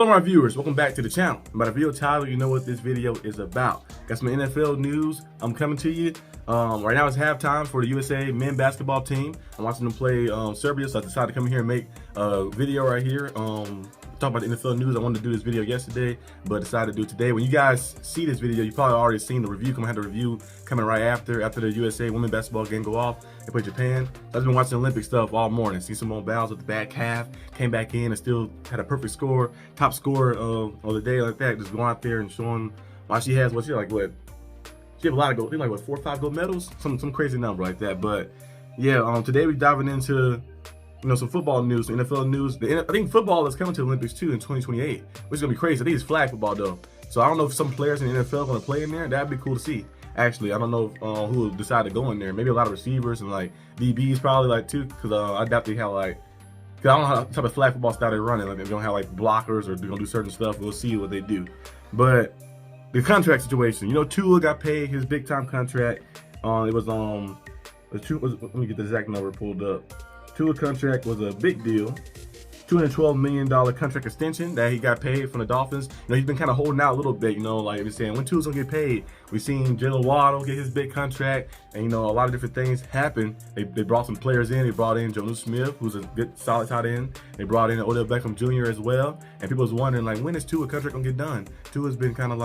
Hello my viewers, welcome back to the channel. By the video title, you know what this video is about. Got some NFL news. I'm coming to you. Right now it's halftime for the USA men basketball team. I'm watching them play Serbia, so I decided to come here and make a video right here. Talk about the NFL news. I wanted to do this video yesterday, but decided to do it today. When you guys see this video, you probably already seen the review. I had the review coming right after the USA women basketball game go off. They play Japan. I've been watching Olympic stuff all morning. See Simone Biles with the back half, came back in and still had a perfect score, top score of the day like that. Just going out there and showing why she has she have a lot of gold. I think like 4 or 5 gold medals, some crazy number like that. But yeah, today we're diving into some football news, some NFL news. I think football is coming to the Olympics too in 2028, which is gonna be crazy. I think it's flag football though, so I don't know if some players in the NFL are gonna play in there. That'd be cool to see. Actually, I don't know who will decide to go in there. Maybe a lot of receivers and like DBs probably too, because I doubt they have cause I don't know how type of flag football style they're running. Like they're gonna have blockers or they're gonna do certain stuff. We'll see what they do. But the contract situation, Tua got paid his big time contract. It was let me get the exact number pulled up. Tua contract was a big deal. $212 million contract extension that he got paid from the Dolphins. He's been kind of holding out a little bit, like he's saying when Tua's gonna get paid. We've seen Jalen Waddle get his big contract, and a lot of different things happen. They brought some players in. They brought in Jonnu Smith, who's a good solid tight end. They brought in Odell Beckham Jr. as well. And people was wondering when is Tua contract gonna get done? Tua's been kind of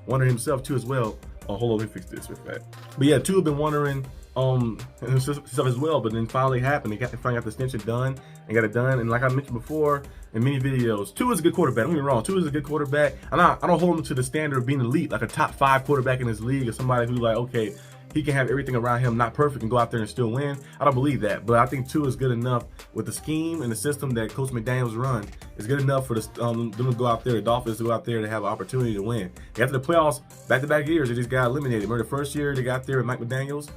wondering himself too as well. Oh, hold on, let me fix this real fast. But yeah, Tua been wondering stuff as well, but then finally happened. They finally got the extension done and got it done. And like I mentioned before in many videos, Tua is a good quarterback. Don't get me wrong, Tua is a good quarterback. I don't hold him to the standard of being elite, like a top 5 quarterback in this league, or somebody who's okay, he can have everything around him, not perfect, and go out there and still win. I don't believe that, but I think Tua is good enough with the scheme and the system that Coach McDaniels run. It's good enough for them to go out there, the Dolphins to go out there to have an opportunity to win. After the playoffs, back-to-back years, they just got eliminated. Remember the first year they got there with Mike McDaniels?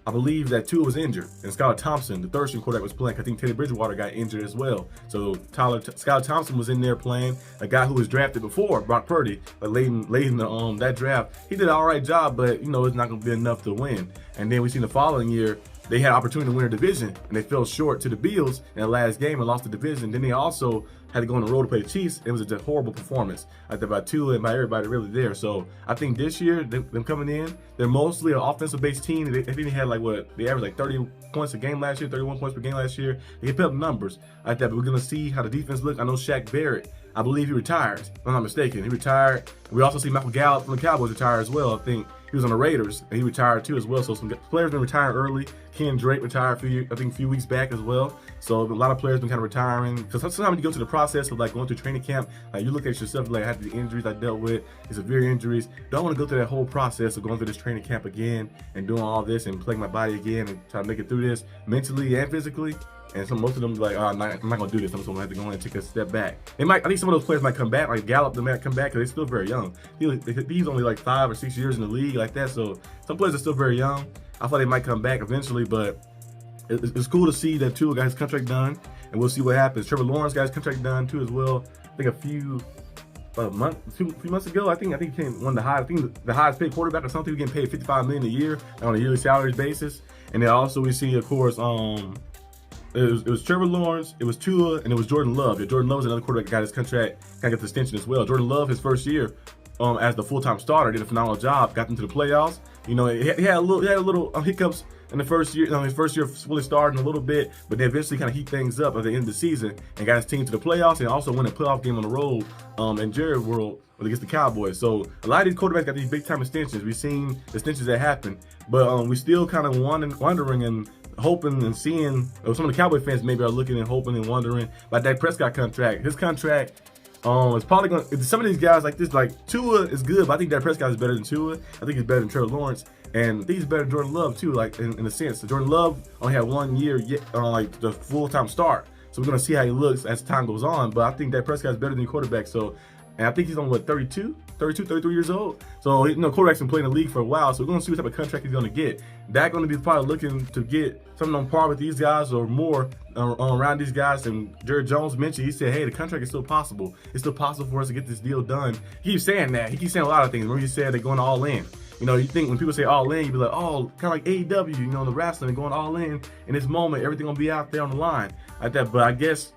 I believe that Tua was injured, and Skylar Thompson, the third string quarterback, was playing. I think Teddy Bridgewater got injured as well. So Skylar Thompson was in there playing, a guy who was drafted before Brock Purdy, but late in that draft. He did an all right job, but it's not going to be enough to win. And then we seen the following year, they had an opportunity to win a division, and they fell short to the Bills in the last game and lost the division. Then they also had to go on the road to play the Chiefs. It was a horrible performance by Tua and by everybody really there. So I think this year, them coming in, they're mostly an offensive-based team. They think they had they averaged 30 points a game last year, 31 points per game last year. They put up numbers like that, but we're going to see how the defense look. I know Shaq Barrett, I believe he retired, if I'm not mistaken. He retired. We also see Michael Gallup from the Cowboys retire as well. I think he was on the Raiders, and he retired too as well. So some players been retiring early. Ken Drake retired a few weeks back as well. So a lot of players been kind of retiring. Because sometimes you go through the process of going through training camp, you look at yourself I had the injuries I dealt with, the severe injuries. Don't want to go through that whole process of going through this training camp again and doing all this and playing my body again and trying to make it through this mentally and physically. And most of them oh, I'm not gonna do this. I'm just gonna have to go in and take a step back. I think some of those players might come back, like Gallup, they might come back because they're still very young. He's only 5 or 6 years in the league like that. So some players are still very young. I thought they might come back eventually, but it's cool to see that Tua got his contract done, and we'll see what happens. Trevor Lawrence got his contract done too as well. I think a few months ago, I think he came one of the highest. I think the highest paid quarterback or something. He getting paid $55 million a year on a yearly salary basis. And then also we see, of course, it was Trevor Lawrence, it was Tua, and it was Jordan Love. Yeah, Jordan Love is another quarterback that got his contract, got the extension as well. Jordan Love, his first year as the full-time starter, did a phenomenal job, got them to the playoffs. He had a little hiccups in the first year. His first year fully starting a little bit, but they eventually kind of heat things up at the end of the season and got his team to the playoffs, and also won a playoff game on the road in Jerry World against the Cowboys. So a lot of these quarterbacks got these big-time extensions. We've seen extensions that happen, but we still kind of wondering and hoping and seeing, some of the Cowboy fans maybe are looking and hoping and wondering about Dak Prescott contract. His contract is probably going to, some of these guys like this, Tua is good, but I think Dak Prescott is better than Tua. I think he's better than Trevor Lawrence, and I think he's better than Jordan Love too, in a sense. So Jordan Love only had 1 year the full-time start. So we're going to see how he looks as time goes on, but I think Dak Prescott is better than quarterback. So, and I think he's on 33 years old. So, quarterbacks been playing in the league for a while. So we're going to see what type of contract he's going to get. Dak going to be probably looking to get something on par with these guys or more around these guys. And Jerry Jones mentioned, he said, hey, the contract is still possible. It's still possible for us to get this deal done. He keeps saying that. He keeps saying a lot of things. Remember he said they're going all in. You think when people say all in, you be like, oh, kind of like AEW, the wrestling, going all in this moment, everything going to be out there on the line like that. But I guess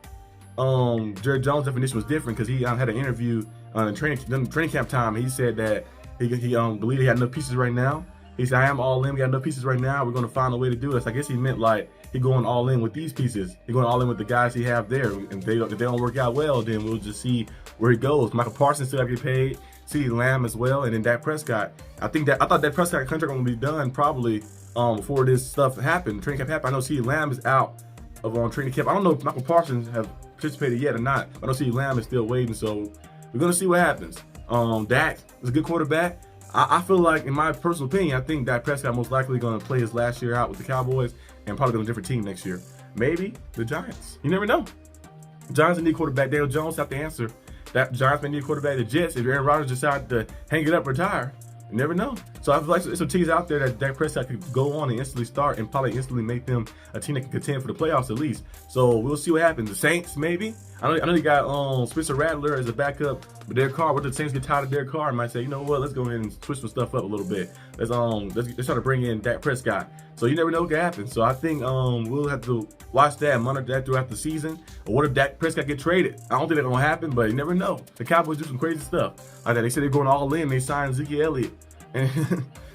Jerry Jones' definition was different because he had an interview in training camp time. He said that he believed he had enough pieces right now. He said, I am all in. We got enough pieces right now. We're going to find a way to do this. I guess he meant like he going all in with these pieces. He going all in with the guys he have there. And if they don't work out well, then we'll just see where he goes. Michael Parsons still got to get paid. CeeDee Lamb as well, and then Dak Prescott. I thought Dak Prescott contract going to be done probably before this stuff happened. Training camp happened. I know CeeDee Lamb is out of training camp. I don't know if Michael Parsons have participated yet or not. I know CeeDee Lamb is still waiting, so we're going to see what happens. Dak is a good quarterback. I feel like, in my personal opinion, I think Dak Prescott most likely going to play his last year out with the Cowboys and probably go to a different team next year. Maybe the Giants. You never know. Giants need a quarterback. Daniel Jones have to answer. That Giants may need a quarterback. The Jets, if Aaron Rodgers decide to hang it up, retire, you never know. So I feel like there's some teams out there that Dak Prescott could go on and instantly start and probably instantly make them a team that can contend for the playoffs at least. So we'll see what happens. The Saints, maybe. I know you got Spencer Rattler as a backup, but Derek Carr. What if the Saints get tired of Derek Carr and might say, you know what, let's go ahead and switch some stuff up a little bit. Let's try to bring in Dak Prescott. So you never know what can happen. So I think we'll have to watch that, monitor that throughout the season. Or what if Dak Prescott get traded? I don't think that's gonna happen, but you never know. The Cowboys do some crazy stuff like that. They said they're going all in. They signed Ezekiel Elliott, and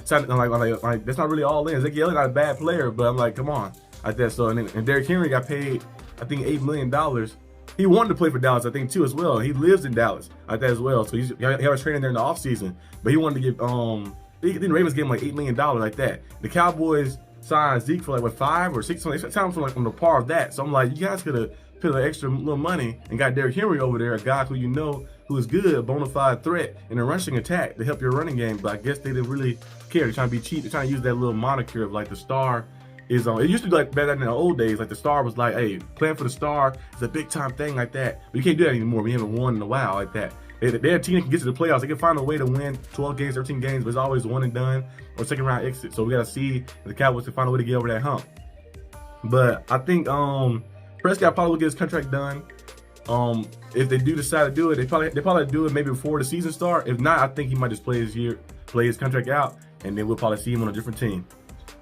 like that's not really all in. Ezekiel Elliott not a bad player, but I'm like, come on, like that. So and Derrick Henry got paid, I think $8 million. He wanted to play for Dallas, I think, too, as well. He lives in Dallas like that as well. So he was training there in the offseason. But he wanted to give the Ravens gave him like $8 million like that. The Cowboys signed Zeke for like what, 5 or 6 something. It sounds like on the par of that. So I'm like, you guys could have put an extra little money and got Derrick Henry over there, a guy who you know who is good, a bona fide threat in a rushing attack to help your running game. But I guess they didn't really care. They're trying to be cheap. They're trying to use that little moniker of like the star is on. It used to be like better in the old days. Like the star was like, hey, playing for the star is a big time thing like that. But you can't do that anymore. We haven't won in a while like that. They're a team that can get to the playoffs. They can find a way to win 12 games, 13 games, but it's always one and done or second round exit. So we got to see if the Cowboys can find a way to get over that hump. But I think Prescott probably will get his contract done. If they do decide to do it, they probably do it maybe before the season start. If not, I think he might just play his contract out, and then we'll probably see him on a different team.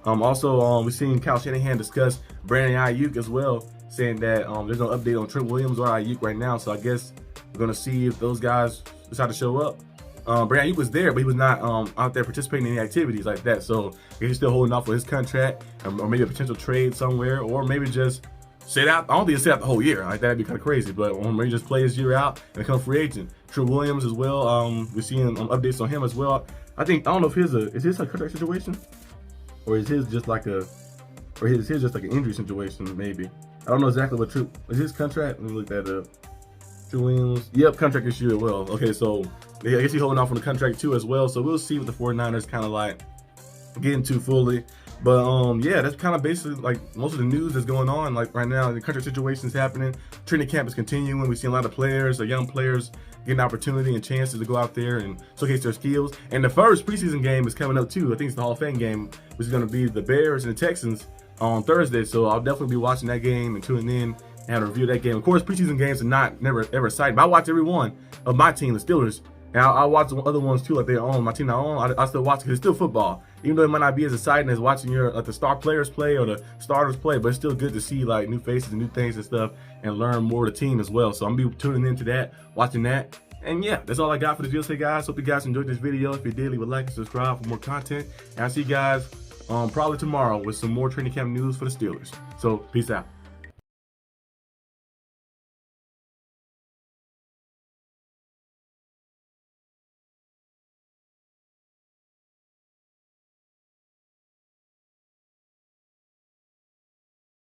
We've seen Kyle Shanahan discuss Brandon Aiyuk as well, saying that there's no update on Trent Williams or Aiyuk right now. So I guess we're gonna see if those guys decide to show up. Brandon Aiyuk was there, but he was not out there participating in any activities like that. So he's still holding off for his contract, or maybe a potential trade somewhere, or maybe just sit out. I don't think he'll sit out the whole year. Like that'd be kind of crazy. But maybe just play his year out and become free agent. Trent Williams as well. We're seeing updates on him as well. I don't know if is his a contract situation, or is his just like an injury situation? Maybe. I don't know exactly what is his contract. Let me look that up. Trent Williams. Yep, contract issue as well. Okay, so I guess he's holding off on the contract too as well. So we'll see what the 49ers kind of like get into fully. But yeah, that's kind of basically like most of the news that's going on like right now. The contract situation is happening. Training camp is continuing. We've seen a lot of players, young players, getting opportunity and chances to go out there and showcase their skills. And the first preseason game is coming up too. I think it's the Hall of Fame game, which is going to be the Bears and the Texans on Thursday. So I'll definitely be watching that game and tuning in and have a review of that game. Of course, preseason games are never ever exciting, but I watch every one of my team, the Steelers. And I watch the other ones too, like they own my team I own. I still watch it because it's still football, even though it might not be as exciting as watching the star players play or the starters play. But it's still good to see like new faces and new things and stuff, and learn more of the team as well. So I'm gonna be tuning into that, watching that. And yeah, that's all I got for this video today, guys. Hope you guys enjoyed this video. If you did, leave a like and subscribe for more content. And I'll see you guys probably tomorrow with some more training camp news for the Steelers. So peace out.